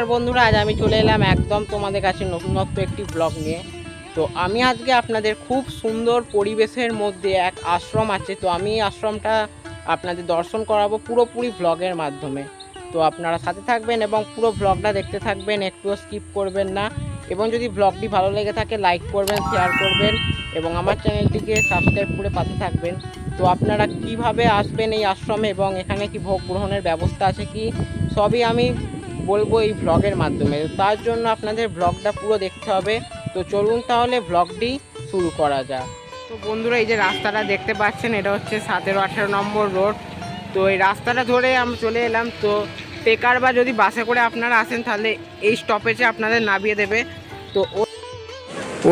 নমস্কার বন্ধুরা, আজ আমি চলে এলাম একদম তোমাদের কাছে নতুনত্ব একটি ব্লগ নিয়ে। তো আমি আজকে আপনাদের খুব সুন্দর পরিবেশের মধ্যে এক আশ্রম আছে, তো আমি এই আশ্রমটা আপনাদের দর্শন করাবো পুরোপুরি ব্লগের মাধ্যমে। তো আপনারা সাথে থাকবেন এবং পুরো ব্লগটা দেখতে থাকবেন, একটুও স্কিপ করবেন না। এবং যদি ব্লগটি ভালো লেগে থাকে লাইক করবেন, শেয়ার করবেন এবং আমার চ্যানেলটিকে সাবস্ক্রাইব করে পাশে থাকবেন। তো আপনারা কিভাবে আসবেন এই আশ্রমে এবং এখানে কি ভোগ গ্রহণের ব্যবস্থা আছে কি, সবই আমি বলবো এই ব্লগের মাধ্যমে। তার জন্য আপনাদের ব্লগটা পুরো দেখতে হবে। তো চলুন তাহলে ব্লগটি শুরু করা যাক। তো বন্ধুরা, এই যে রাস্তাটা দেখতে পাচ্ছেন, এটা হচ্ছে 17-18 নম্বর রোড। তো এই রাস্তাটা ধরে আমি চলে এলাম। তো টেকার বা যদি বাসে করে আপনারা আসেন তাহলে এই স্টপেজে আপনাদের নামিয়ে দেবে। তো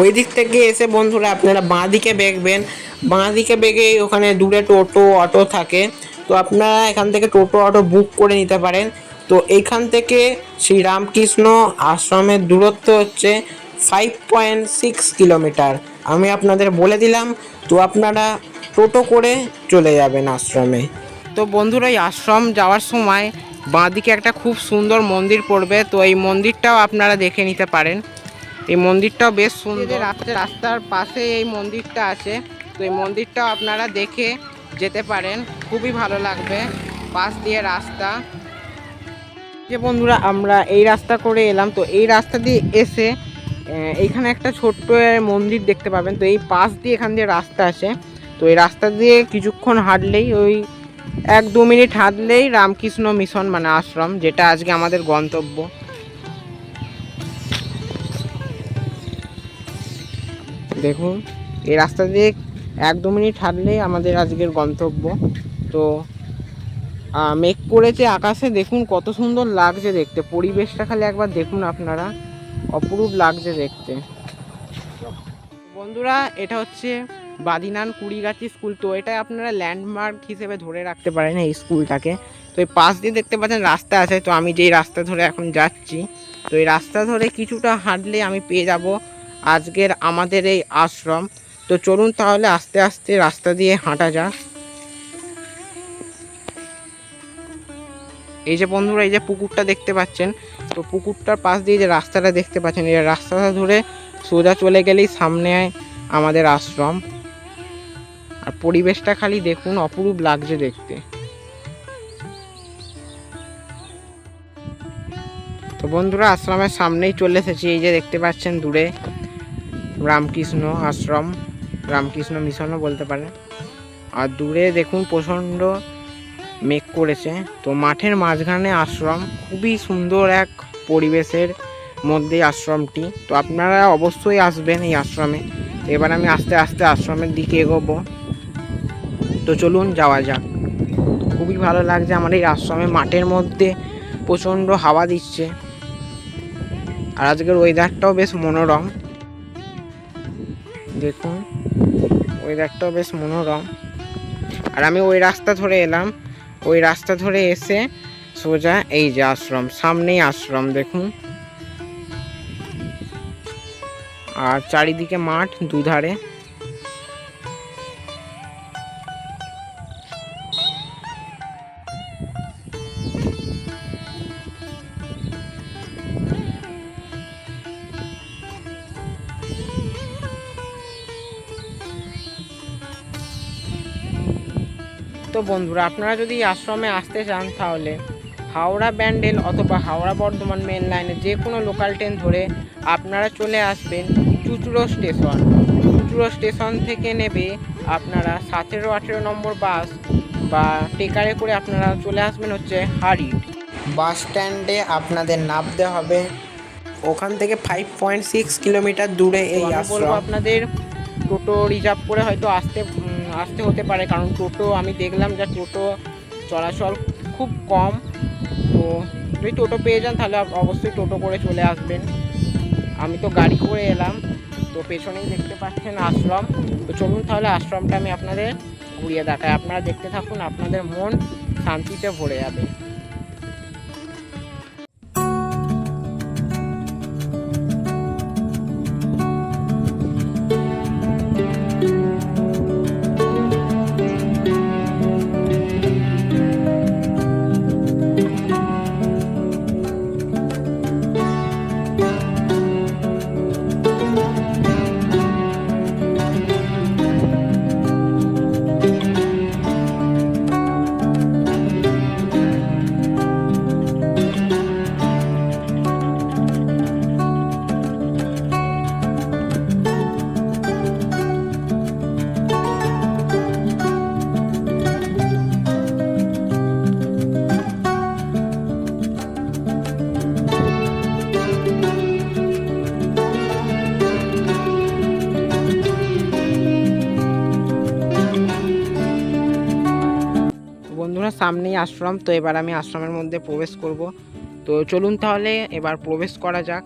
ওই দিক থেকে এসে বন্ধুরা আপনারা বাঁ দিকে বেঁকবেন, বাঁ দিকে বেঁকে ওখানে দূরে টোটো অটো থাকে। তো আপনারা এখান থেকে টোটো অটো বুক করে নিতে পারেন। তো এইখান থেকে শ্রী রামকৃষ্ণ আশ্রমের দূরত্ব হচ্ছে 5.6 কিলোমিটার। আমি আপনাদের বলে দিলাম, তো আপনারা টোটো করে চলে যাবেন আশ্রমে। তো বন্ধুরা, এই আশ্রম যাওয়ার সময় বাঁ দিকে একটা খুব সুন্দর মন্দির পড়বে, তো এই মন্দিরটাও আপনারা দেখে নিতে পারেন। এই মন্দিরটাও বেশ সুন্দর, রাস্তার পাশে এই মন্দিরটা আছে। তো এই মন্দিরটাও আপনারা দেখে যেতে পারেন, খুবই ভালো লাগবে। পাশ দিয়ে রাস্তা, যে বন্ধুরা আমরা এই রাস্তা করে এলাম। তো এই রাস্তা দিয়ে এসে এইখানে একটা ছোট্ট মন্দির দেখতে পাবেন। তো এই পাশ দিয়ে এখান দিয়ে রাস্তা আছে। তো এই রাস্তা দিয়ে কিছুক্ষণ হাঁটলেই, ওই 1-2 মিনিট হাঁটলেই রামকৃষ্ণ মিশন মানে আশ্রম, যেটা আজকে আমাদের গন্তব্য। দেখুন, এই রাস্তা দিয়ে 1-2 মিনিট হাঁটলেই আমাদের আজকের গন্তব্য। তো মেঘ করেছে আকাশে, দেখুন কত সুন্দর লাগছে দেখতে। পরিবেশটা খালি একবার দেখুন আপনারা, অপরূপ লাগছে দেখতে। বন্ধুরা, এটা হচ্ছে বাদিনান কুড়িগাছি স্কুল। তো এটা আপনারা ল্যান্ডমার্ক হিসেবে ধরে রাখতে পারেন এই স্কুলটাকে। তো এই পাশ দিয়ে দেখতে পাচ্ছেন রাস্তা আছে। তো আমি যেই রাস্তা ধরে এখন যাচ্ছি, তো এই রাস্তা ধরে কিছুটা হাঁটলে আমি পেয়ে যাব আজকের আমাদের এই আশ্রম। তো চলুন তাহলে আস্তে আস্তে রাস্তা দিয়ে হাঁটা যাক। এই যে বন্ধুরা, এই যে পুকুরটা দেখতে পাচ্ছেন, তো পুকুরটার পাশ দিয়ে যে রাস্তাটা দেখতে পাচ্ছেন, এই রাস্তাটা ধরে সোজা চলে গেলেই সামনে আমাদের আশ্রম। আর পরিবেশটা খালি দেখুন, অপরূপ লাগছে দেখতে। তো বন্ধুরা, আশ্রমের সামনেই চলে এসেছি। এই যে দেখতে পাচ্ছেন দূরে রামকৃষ্ণ আশ্রম, রামকৃষ্ণ মিশনও বলতে পারেন। আর দূরে দেখুন প্রচণ্ড মেঘ করেছে। তো মাঠের মাঝখানে আশ্রম, খুবই সুন্দর এক পরিবেশের মধ্যে আশ্রমটি। তো আপনারা অবশ্যই আসবেন এই আশ্রমে। এবার আমি আস্তে আস্তে আশ্রমের দিকে এগোবো। তো চলুন যাওয়া যাক। খুবই ভালো লাগছে আমার এই আশ্রমে, মাঠের মধ্যে প্রচণ্ড হাওয়া দিচ্ছে। আর আজকের ওয়েদারটাও বেশ মনোরম, দেখুন ওয়েদারটাও বেশ মনোরম। আর আমি ওই রাস্তা ধরে এলাম, ওই রাস্তা ধরে এসে সোজা এই যে আশ্রম, সামনেই আশ্রম দেখুন। আর চারিদিকে মাঠ দুধারে। তো বন্ধুরা, আপনারা যদি আশ্রমে আসতে চান তাহলে হাওড়া ব্যান্ডেল অথবা হাওড়া বর্ধমান মেন লাইনে যে কোনো লোকাল ট্রেন ধরে আপনারা চলে আসবেন চুঁচুড়ো স্টেশন। চুঁচুড়ো স্টেশন থেকে নেবে আপনারা 17-18 নম্বর বাস বা টেকারে করে আপনারা চলে আসবেন হচ্ছে হারিট বাস স্ট্যান্ডে। আপনাদের নামতে হবে, ওখান থেকে 5.6 কিলোমিটার দূরে এই আশ্রম। আপনাদের টোটো রিজার্ভ করে হয়তো আসতে হতে পারে, কারণ টোটো আমি দেখলাম যে টোটো চলাচল খুব কম। তো যদি টোটো পেয়ে যান তাহলে অবশ্যই টোটো করে চলে আসবেন। আমি তো গাড়ি করে এলাম। তো পেছনেই দেখতে পাচ্ছেন আশ্রম। তো চলুন তাহলে আশ্রমটা আমি আপনাদের ঘুরিয়ে দেখাই, আপনারা দেখতে থাকুন, আপনাদের মন শান্তিতে ভরে যাবে। আমার সামনেই আশ্রম। তো এবার আমি আশ্রমের মধ্যে প্রবেশ করব। তো চলুন তাহলে এবার প্রবেশ করা যাক।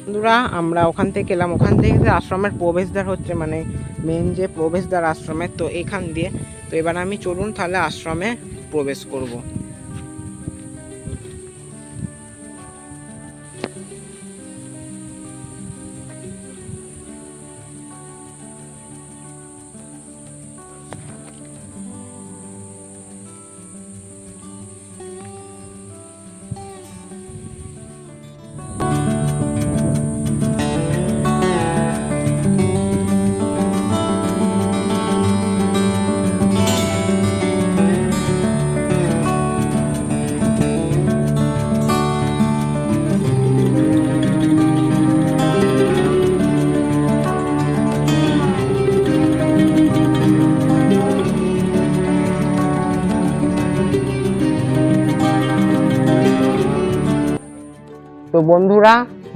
বন্ধুরা আমরা ওখান থেকে এলাম, ওখান থেকে যে আশ্রমের প্রবেশদ্বার হচ্ছে, মানে মেন যে প্রবেশদ্বার আশ্রমের, তো এখান দিয়ে। তো এবার আমি চলুন তাহলে আশ্রমে প্রবেশ করব। তো বন্ধুরা,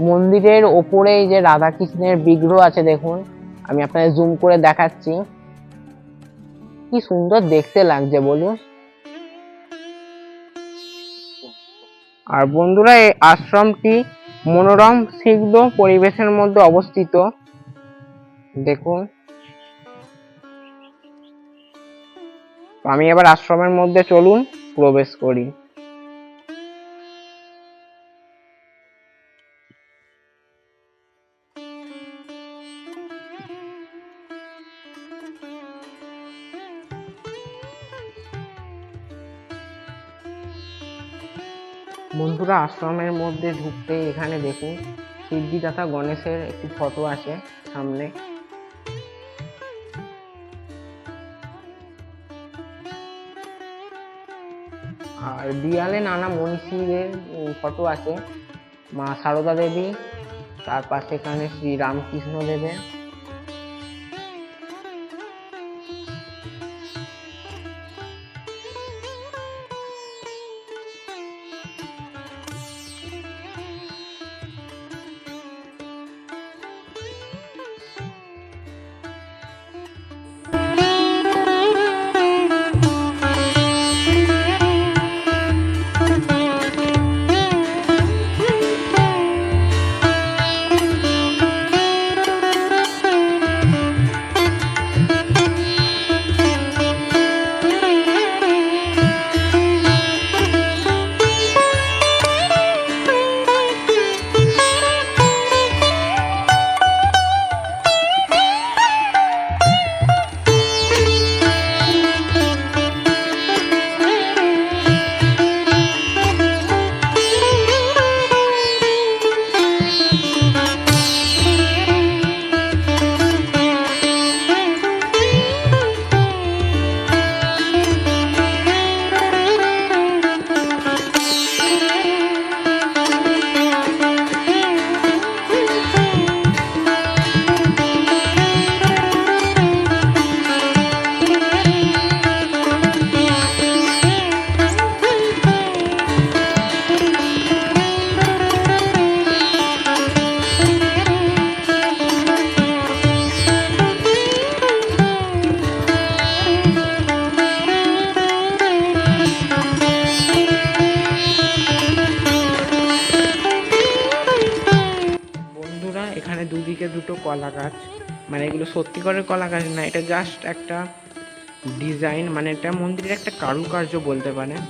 মন্দিরের ওপরে যে রাধা কৃষ্ণের বিগ্রহ আছে দেখুন, আমি আপনাদের জুম করে দেখাচ্ছি। কি সুন্দর দেখতে লাগছে বলুন। আর বন্ধুরা, এই আশ্রমটি মনোরম স্নিগ্ধ পরিবেশের মধ্যে অবস্থিত। দেখুন, আমি এবার আশ্রমের মধ্যে চলুন প্রবেশ করি। বন্ধুরা, আশ্রমের মধ্যে ঢুকতে এখানে দেখুন শিবজি তথা গণেশের একটি ফটো আছে সামনে। আর দেয়ালে নানা মনীষীদের ফটো আছে, মা সারদা দেবী, তার পাশে এখানে শ্রী রামকৃষ্ণ দেবের। এখানে দুদিকে দুটো কলা গাছ, মানে এগুলো সত্যিকারের কলা গাছ না, এটা জাস্ট একটা ডিজাইন, মানে এটা মন্দিরের একটা কারুকার্য বলতে পারেন।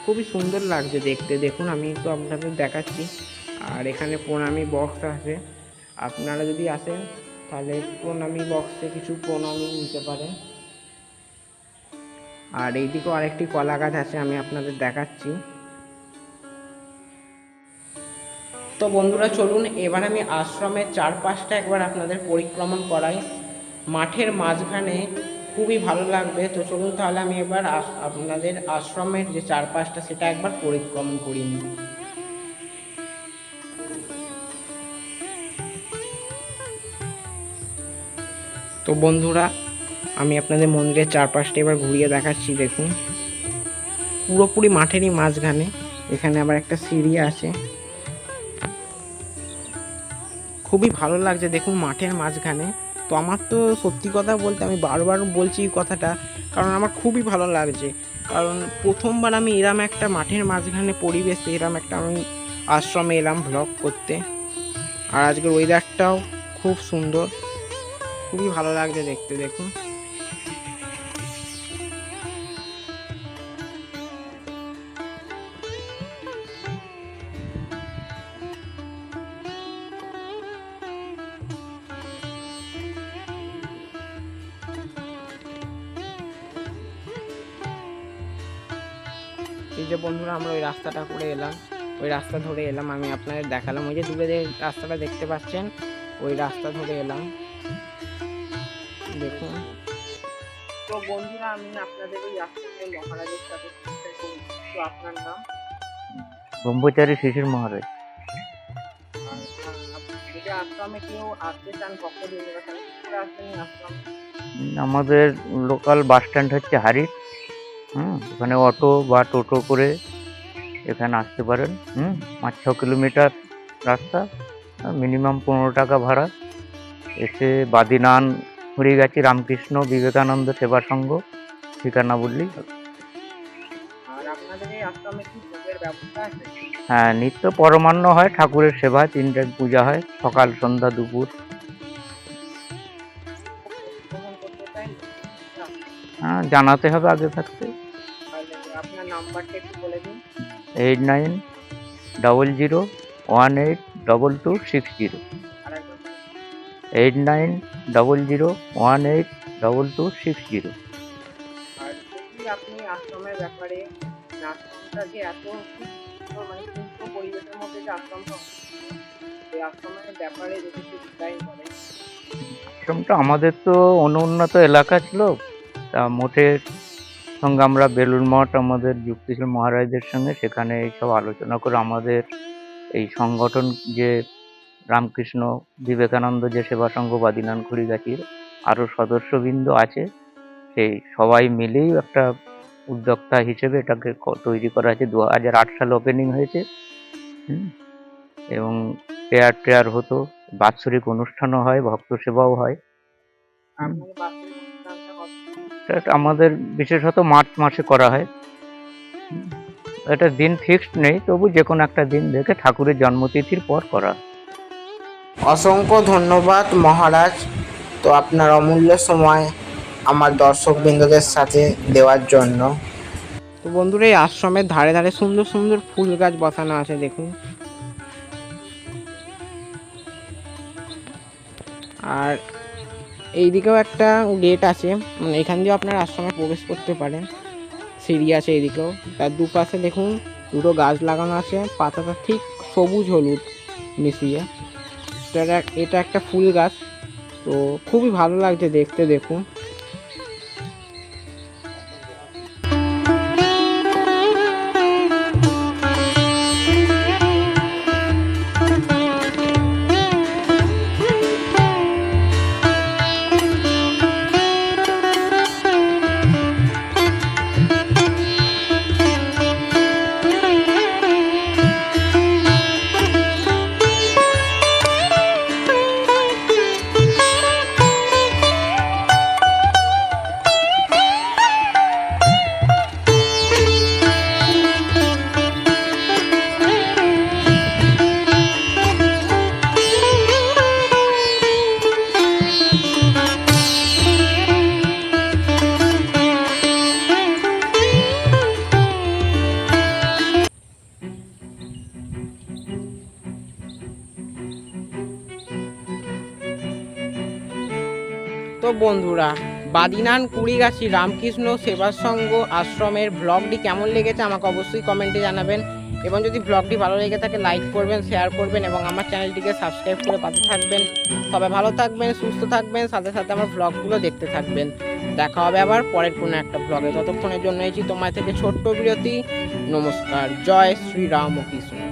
খুবই সুন্দর লাগছে দেখতে। দেখুন, আমি একটু আপনাদের দেখাচ্ছি। আর এখানে প্রণামী বক্স আছে, আপনারা যদি আসেন তাহলে প্রণামী বক্সে কিছু প্রণামী নিতে পারেন। আর এইদিকেও আরেকটি কলা গাছ আছে, আমি আপনাদের দেখাচ্ছি। তো বন্ধুরা চলুন এবার আমি আশ্রমের চারপাশটা একবার আপনাদের পরিক্রমণ করাই। মাঠের মাঝখানে খুবই ভালো লাগবে। তো চলুন তাহলে আমি এবার আপনাদের আশ্রমের যে চারপাশটা সেটা একবার পরিক্রমণ করি। তো বন্ধুরা আমি আপনাদের মন্দিরের চারপাশটা এবার ঘুরিয়ে দেখাচ্ছি। দেখুন পুরোপুরি মাঠেরই মাঝখানে, এখানে আবার একটা সিঁড়ি আছে। খুবই ভালো লাগছে দেখুন মাঠের মাঝখানে। তো আমার তো সত্যি কথা বলতে আমি বারবার বলছি এই কথাটা, কারণ আমার খুবই ভালো লাগছে। কারণ প্রথমবার আমি এরম একটা মাঠের মাঝখানে পরিবেশে এরম একটা আমি আশ্রমে এলাম ভ্লগ করতে। আর আজকের ওয়েদারটাও খুব সুন্দর, খুবই ভালো লাগছে দেখতে। দেখুন এই যে বন্ধুরা আমরা ওই রাস্তাটা করে এলাম, ওই রাস্তা ধরে এলাম, আমি আপনাদের দেখালাম। ওই যে দূরে যে রাস্তাটা দেখতে পাচ্ছেন ওই রাস্তা ধরে এলাম, দেখুন। তো বন্ধুরা আমি আপনাদের এই আশ্রমে মহারাজের সাথে পরিচয় করি। তো আপনার নাম? ব্রহ্মচারী শিশির মহারাজ। যদি আশ্রমে কেউ আসতে চান ভক্তদের তাহলে কি করে আসবেন এই আশ্রমে? আমাদের লোকাল বাস স্ট্যান্ড হচ্ছে হারিট। ওখানে অটো বা টোটো করে এখানে আসতে পারেন। 5-6 কিলোমিটার রাস্তা, মিনিমাম 15 টাকা ভাড়া। এসে বাদিনান হরিগাছি রামকৃষ্ণ বিবেকানন্দ সেবা সংঘ ঠিকানা বললেই হবে। আর আপনাদের এই আশ্রমে কি ভোগের ব্যবস্থা আছে? হ্যাঁ, নিত্য পরমান্ন হয়, ঠাকুরের সেবা 3 টাইম পূজা হয়, সকাল সন্ধ্যা দুপুর। গ্রহণ করতে চাই না? হ্যাঁ, জানাতে হবে আগে থাকতে। তাহলে আপনার নাম্বারটা একটু বলে দিন। 8900182260। আর একবার 8900182260। আর যদি আপনি আশ্রমের ব্যাপারে, আশ্রমটা যে এত সুন্দর, মানে সুন্দর পরিবেশের মধ্যে যে আশ্রমটা, এই আশ্রমের ব্যাপারে যদি একটু ডিজাইন করেন। আশ্রমটা আমাদের তো অনুন্নত এলাকা ছিল, তা মঠের সঙ্গে আমরা বেলুড় মঠ আমাদের যুক্তি ছিল মহারাজদের সঙ্গে, সেখানে এইসব আলোচনা করে আমাদের এই সংগঠন যে রামকৃষ্ণ বিবেকানন্দ যে সেবা সংঘ বাদিনান খুড়িগাছির আরও সদস্যবৃন্দ আছে, সেই সবাই মিলেই একটা উদ্যোক্তা হিসেবে এটাকে তৈরি করা হয়েছে। 2008 সালে ওপেনিং হয়েছে। এবং প্রেয়ার হতো, বাৎসরিক অনুষ্ঠানও হয়, ভক্ত সেবাও হয়। আপনার বার্ষিক অনুষ্ঠানটা কত? এটা আমাদের বিশেষত মার্চ মাসে করা হয়। এটা দিন ফিক্সড নেই, তবু যে কোনো একটা দিন দেখে ঠাকুরের জন্মতিথির পর করা। অসংখ্য ধন্যবাদ মহারাজ, তো আপনার অমূল্য সময় আমার দর্শকবৃন্দদের সাথে দেওয়ার জন্য। তো বন্ধুরা এই আশ্রমের ধারে ধারে সুন্দর সুন্দর ফুল গাছ বসানো আছে দেখুন। আর এইদিকেও একটা গেট আছে, মানে এখান দিয়েও আপনার আশ্রমে প্রবেশ করতে পারেন। সিঁড়ি আছে এইদিকেও, তার দুপাশে দেখুন দুটো গাছ লাগানো আছে, পাতাটা ঠিক সবুজ হলুদ মিশিয়ে। এটা একটা ফুল গাছ, তো খুবই ভালো লাগছে দেখতে। দেখুন তো বন্ধুরা বাদিনান কুড়িগাছি রামকৃষ্ণ সেবা সংঘ আশ্রমের ব্লগটি কেমন লেগেছে আমাকে অবশ্যই কমেন্টে জানাবেন। এবং যদি ব্লগটি ভালো লেগে থাকে লাইক করবেন, শেয়ার করবেন এবং আমার চ্যানেলটিকে সাবস্ক্রাইব করে পাশে থাকবেন। সবাই ভালো থাকবেন, সুস্থ থাকবেন, সাথে সাথে আমার ব্লগগুলো দেখতে থাকবেন। দেখা হবে আবার পরের কোনো একটা ব্লগে। ততক্ষণের জন্য তোমার থেকে ছোট্ট বিরতি। নমস্কার। জয় শ্রীরাম ও কৃষ্ণ।